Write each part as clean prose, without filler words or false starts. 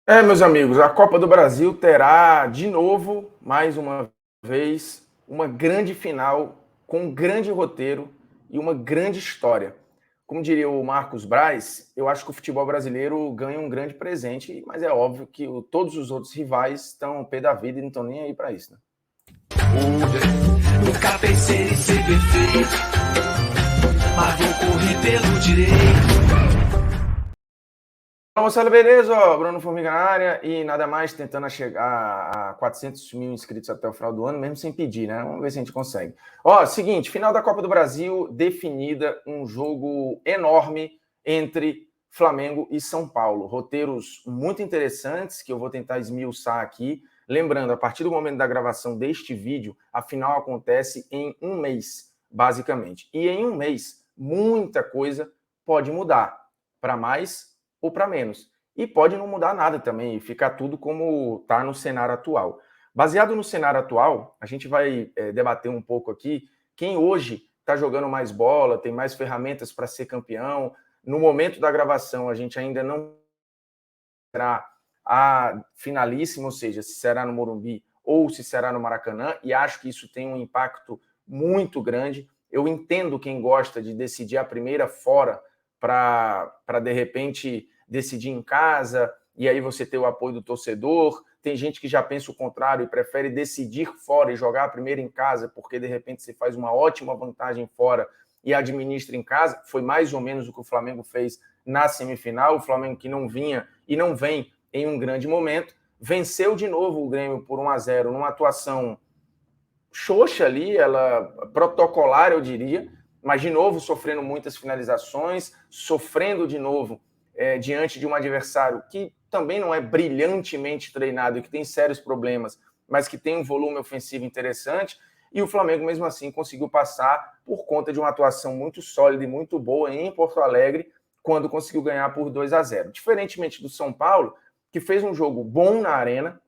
Meus amigos, a Copa do Brasil terá de novo, mais uma vez, uma grande final com um grande roteiro e uma grande história. Como diria o Marcos Braz, eu acho que o futebol brasileiro ganha um grande presente, mas é óbvio que todos os outros rivais estão ao pé da vida e não estão nem aí para isso, né? Nunca pensei em ser perfeito, mas vou correr pelo direito. Fala, moçada, beleza? Bruno Formiga na área e nada mais tentando chegar a 400 mil inscritos até o final do ano, mesmo sem pedir, né? Vamos ver se a gente consegue. Seguinte, final da Copa do Brasil definida, um jogo enorme entre Flamengo e São Paulo. Roteiros muito interessantes que eu vou tentar esmiuçar aqui. Lembrando, a partir do momento da gravação deste vídeo, a final acontece em um mês, basicamente. E em um mês, muita coisa pode mudar, para mais ou para menos. E pode não mudar nada também, e ficar tudo como está no cenário atual. Baseado no cenário atual, a gente vai debater um pouco aqui quem hoje está jogando mais bola, tem mais ferramentas para ser campeão. No momento da gravação, a gente ainda não será a finalíssima, ou seja, se será no Morumbi ou se será no Maracanã, e acho que isso tem um impacto muito grande. Eu entendo quem gosta de decidir a primeira fora para de repente decidir em casa e aí você ter o apoio do torcedor. Tem gente que já pensa o contrário e prefere decidir fora e jogar a primeira em casa, porque de repente você faz uma ótima vantagem fora e administra em casa. Foi mais ou menos o que o Flamengo fez na semifinal. O Flamengo que não vinha e não vem em um grande momento, venceu de novo o Grêmio por 1-0 numa atuação xoxa ali, ela protocolar, eu diria, mas de novo sofrendo muitas finalizações, sofrendo de novo diante de um adversário que também não é brilhantemente treinado e que tem sérios problemas, mas que tem um volume ofensivo interessante, e o Flamengo mesmo assim conseguiu passar por conta de uma atuação muito sólida e muito boa em Porto Alegre, quando conseguiu ganhar por 2-0. Diferentemente do São Paulo, que fez um jogo bom na Arena,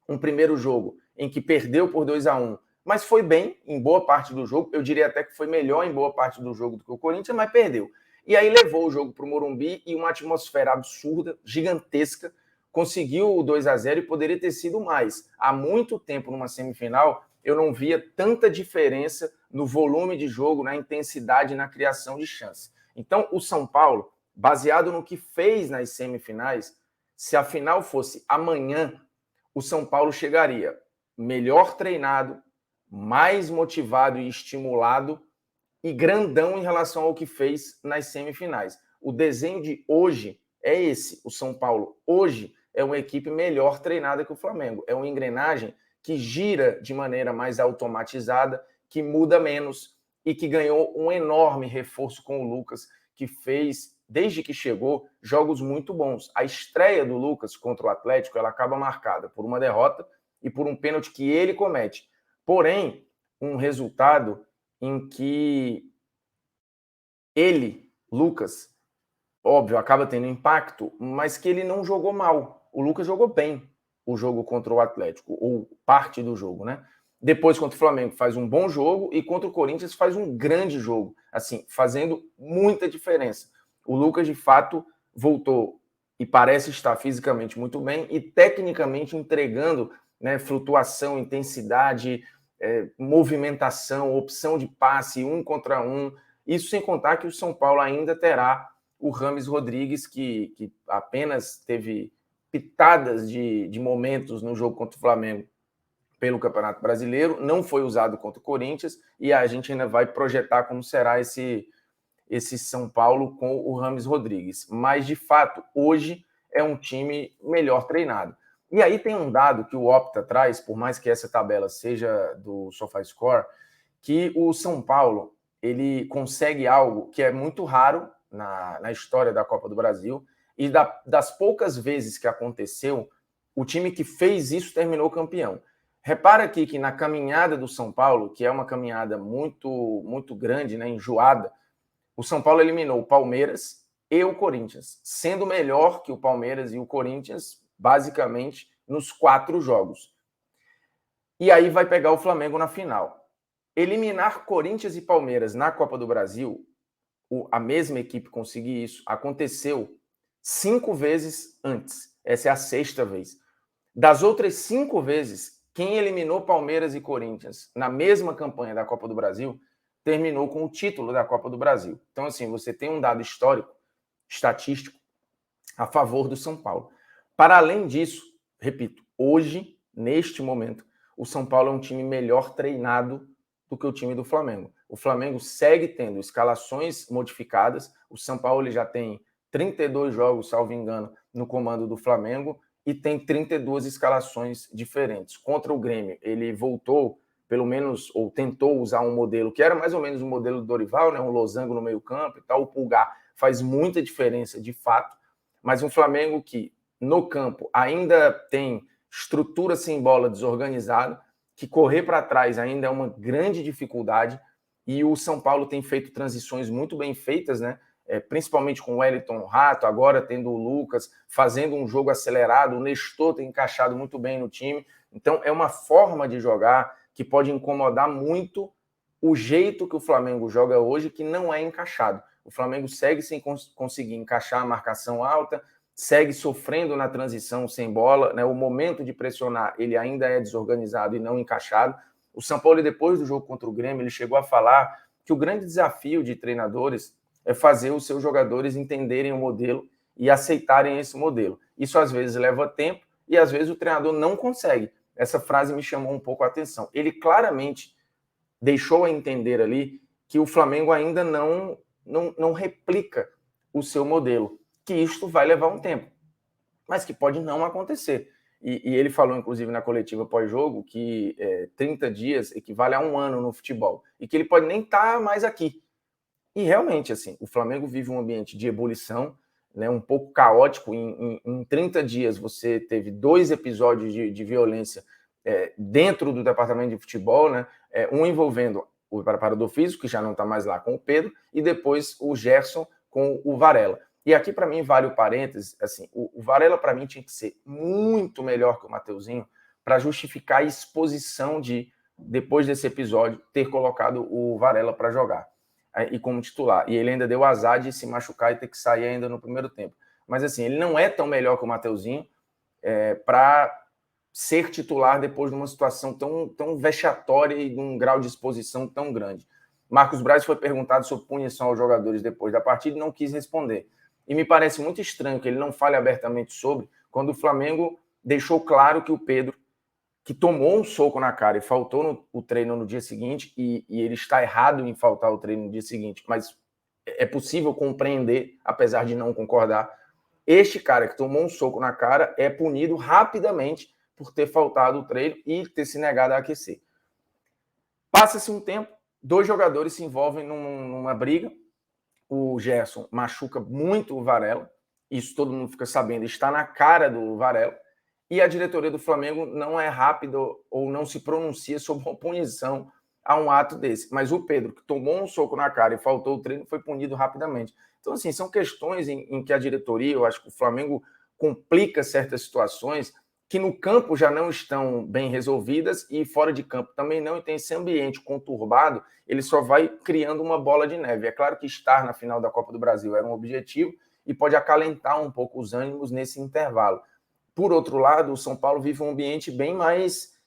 um primeiro jogo em que perdeu por 2-1, mas foi bem em boa parte do jogo. Eu diria até que foi melhor em boa parte do jogo do que o Corinthians, mas perdeu. E aí levou o jogo para o Morumbi e uma atmosfera absurda, gigantesca, conseguiu o 2-0 e poderia ter sido mais. Há muito tempo, numa semifinal, eu não via tanta diferença no volume de jogo, na intensidade e na criação de chance. Então, o São Paulo, baseado no que fez nas semifinais, se a final fosse amanhã, o São Paulo chegaria melhor treinado, mais motivado e estimulado e grandão em relação ao que fez nas semifinais. O desenho de hoje é esse. O São Paulo hoje é uma equipe melhor treinada que o Flamengo. É uma engrenagem que gira de maneira mais automatizada, que muda menos e que ganhou um enorme reforço com o Lucas, que fez, desde que chegou, jogos muito bons. A estreia do Lucas contra o Atlético, ela acaba marcada por uma derrota e por um pênalti que ele comete. Porém, um resultado em que ele, Lucas, óbvio, acaba tendo impacto, mas que ele não jogou mal. O Lucas jogou bem o jogo contra o Atlético, ou parte do jogo, né? Depois, contra o Flamengo, faz um bom jogo e contra o Corinthians faz um grande jogo, assim, fazendo muita diferença. O Lucas, de fato, voltou e parece estar fisicamente muito bem e tecnicamente entregando, né, flutuação, intensidade, movimentação, opção de passe, um contra um. Isso sem contar que o São Paulo ainda terá o Rames Rodrigues, que apenas teve pitadas de momentos no jogo contra o Flamengo pelo Campeonato Brasileiro, não foi usado contra o Corinthians, e a gente ainda vai projetar como será esse São Paulo com o Rames Rodrigues. Mas, de fato, hoje é um time melhor treinado. E aí tem um dado que o Opta traz, por mais que essa tabela seja do SofaScore, que o São Paulo ele consegue algo que é muito raro na história da Copa do Brasil, e das poucas vezes que aconteceu, o time que fez isso terminou campeão. Repara aqui que na caminhada do São Paulo, que é uma caminhada muito, muito grande, né, enjoada, o São Paulo eliminou o Palmeiras e o Corinthians, sendo melhor que o Palmeiras e o Corinthians, basicamente, nos 4 jogos. E aí vai pegar o Flamengo na final. Eliminar Corinthians e Palmeiras na Copa do Brasil, a mesma equipe conseguir isso, aconteceu 5 vezes antes. Essa é a 6ª vez. Das outras 5 vezes, quem eliminou Palmeiras e Corinthians na mesma campanha da Copa do Brasil terminou com o título da Copa do Brasil. Então, assim, você tem um dado histórico, estatístico, a favor do São Paulo. Para além disso, repito, hoje, neste momento, o São Paulo é um time melhor treinado do que o time do Flamengo. O Flamengo segue tendo escalações modificadas. O São Paulo ele já tem 32 jogos, salvo engano, no comando do Flamengo e tem 32 escalações diferentes. Contra o Grêmio, ele voltou, pelo menos, ou tentou usar um modelo que era mais ou menos o modelo do Dorival, né? Um losango no meio-campo e tal. O Pulgar faz muita diferença, de fato, mas um Flamengo que, no campo, ainda tem estrutura sem bola desorganizada, que correr para trás ainda é uma grande dificuldade, e o São Paulo tem feito transições muito bem feitas, né? Principalmente com o Wellington Rato, agora tendo o Lucas, fazendo um jogo acelerado, o Nestor tem encaixado muito bem no time, então é uma forma de jogar que pode incomodar muito o jeito que o Flamengo joga hoje, que não é encaixado. O Flamengo segue sem conseguir encaixar a marcação alta, segue sofrendo na transição sem bola, né? O momento de pressionar ele ainda é desorganizado e não encaixado. O São Paulo, depois do jogo contra o Grêmio, ele chegou a falar que o grande desafio de treinadores é fazer os seus jogadores entenderem o modelo e aceitarem esse modelo. Isso às vezes leva tempo e às vezes o treinador não consegue. Essa frase me chamou um pouco a atenção. Ele claramente deixou a entender ali que o Flamengo ainda não replica o seu modelo, que isto vai levar um tempo, mas que pode não acontecer. E ele falou, inclusive, na coletiva pós-jogo, que 30 dias equivale a 1 ano no futebol, e que ele pode nem estar mais aqui. E realmente, assim, o Flamengo vive um ambiente de ebulição, né, um pouco caótico. Em 30 dias você teve 2 episódios de violência dentro do departamento de futebol, né, um envolvendo o preparador físico, que já não está mais lá com o Pedro, e depois o Gerson com o Varela. E aqui, para mim, vale o parênteses, assim, o Varela, para mim, tinha que ser muito melhor que o Mateuzinho para justificar a exposição de, depois desse episódio, ter colocado o Varela para jogar e como titular. E ele ainda deu azar de se machucar e ter que sair ainda no primeiro tempo. Mas, assim, ele não é tão melhor que o Mateuzinho para ser titular depois de uma situação tão vexatória e de um grau de exposição tão grande. Marcos Braz foi perguntado sobre punição aos jogadores depois da partida e não quis responder. E me parece muito estranho que ele não fale abertamente sobre, quando o Flamengo deixou claro que o Pedro, que tomou um soco na cara e faltou o treino no dia seguinte, e ele está errado em faltar o treino no dia seguinte, mas é possível compreender, apesar de não concordar, este cara que tomou um soco na cara é punido rapidamente por ter faltado o treino e ter se negado a aquecer. Passa-se um tempo, 2 jogadores se envolvem numa briga, o Gerson machuca muito o Varela, isso todo mundo fica sabendo, está na cara do Varela, e a diretoria do Flamengo não é rápida ou não se pronuncia sobre uma punição a um ato desse. Mas o Pedro, que tomou um soco na cara e faltou o treino, foi punido rapidamente. Então, assim, são questões em que a diretoria, eu acho que o Flamengo complica certas situações que no campo já não estão bem resolvidas e fora de campo também não, e tem esse ambiente conturbado, ele só vai criando uma bola de neve. É claro que estar na final da Copa do Brasil era um objetivo e pode acalentar um pouco os ânimos nesse intervalo. Por outro lado, o São Paulo vive um ambiente bem mais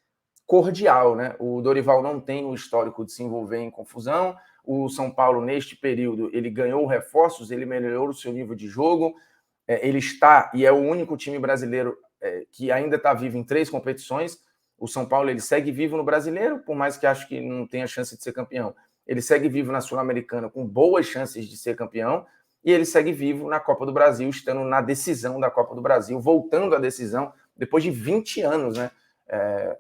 cordial, né? O Dorival não tem o histórico de se envolver em confusão, o São Paulo, neste período, ele ganhou reforços, ele melhorou o seu nível de jogo, ele está, e é o único time brasileiro que ainda está vivo em 3 competições. O São Paulo ele segue vivo no Brasileiro, por mais que acho que não tenha chance de ser campeão. Ele segue vivo na Sul-Americana com boas chances de ser campeão, e ele segue vivo na Copa do Brasil, estando na decisão da Copa do Brasil, voltando à decisão depois de 20 anos, né?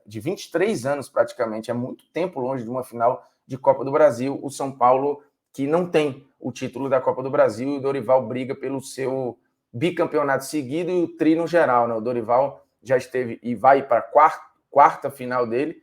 De 23 anos praticamente, é muito tempo longe de uma final de Copa do Brasil. O São Paulo, que não tem o título da Copa do Brasil, e o Dorival briga pelo seu bicampeonato seguido e o tri no geral, né? O Dorival já esteve e vai para a quarta final dele.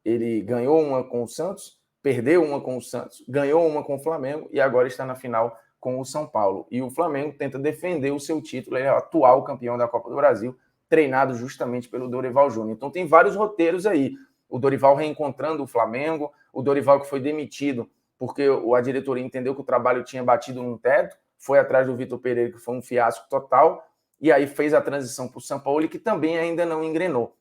Ele ganhou uma com o Santos, perdeu uma com o Santos, ganhou uma com o Flamengo e agora está na final com o São Paulo. E o Flamengo tenta defender o seu título, ele é o atual campeão da Copa do Brasil, treinado justamente pelo Dorival Júnior. Então tem vários roteiros aí. O Dorival reencontrando o Flamengo, o Dorival que foi demitido porque a diretoria entendeu que o trabalho tinha batido num teto, foi atrás do Vitor Pereira, que foi um fiasco total, e aí fez a transição para o Sampaoli, que também ainda não engrenou.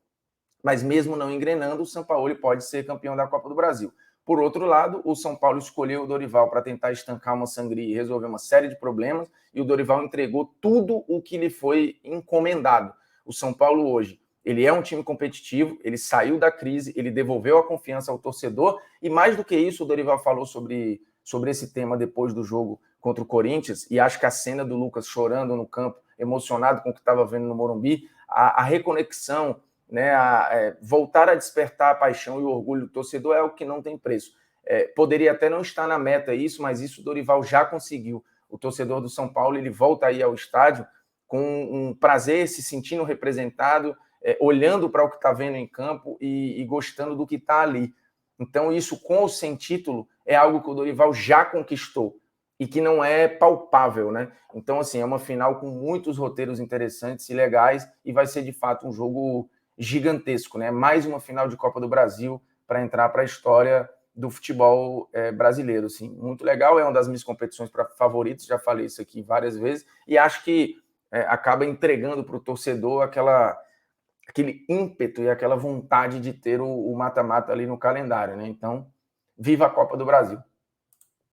Mas mesmo não engrenando, o Sampaoli pode ser campeão da Copa do Brasil. Por outro lado, o São Paulo escolheu o Dorival para tentar estancar uma sangria e resolver uma série de problemas, e o Dorival entregou tudo o que lhe foi encomendado. O São Paulo hoje, ele é um time competitivo, ele saiu da crise, ele devolveu a confiança ao torcedor, e mais do que isso, o Dorival falou sobre esse tema depois do jogo contra o Corinthians, e acho que a cena do Lucas chorando no campo, emocionado com o que estava vendo no Morumbi, a reconexão, né, voltar a despertar a paixão e o orgulho do torcedor é o que não tem preço. Poderia até não estar na meta isso, mas isso o Dorival já conseguiu. O torcedor do São Paulo, ele volta aí ao estádio com um prazer, se sentindo representado, olhando para o que está vendo em campo e gostando do que está ali. Então isso, com ou sem título, é algo que o Dorival já conquistou e que não é palpável, né? Então, assim, é uma final com muitos roteiros interessantes e legais, e vai ser, de fato, um jogo gigantesco, né? Mais uma final de Copa do Brasil para entrar para a história do futebol brasileiro, assim. Muito legal, é uma das minhas competições favoritas, já falei isso aqui várias vezes, e acho que acaba entregando para o torcedor aquele ímpeto e aquela vontade de ter o mata-mata ali no calendário, né? Então, viva a Copa do Brasil!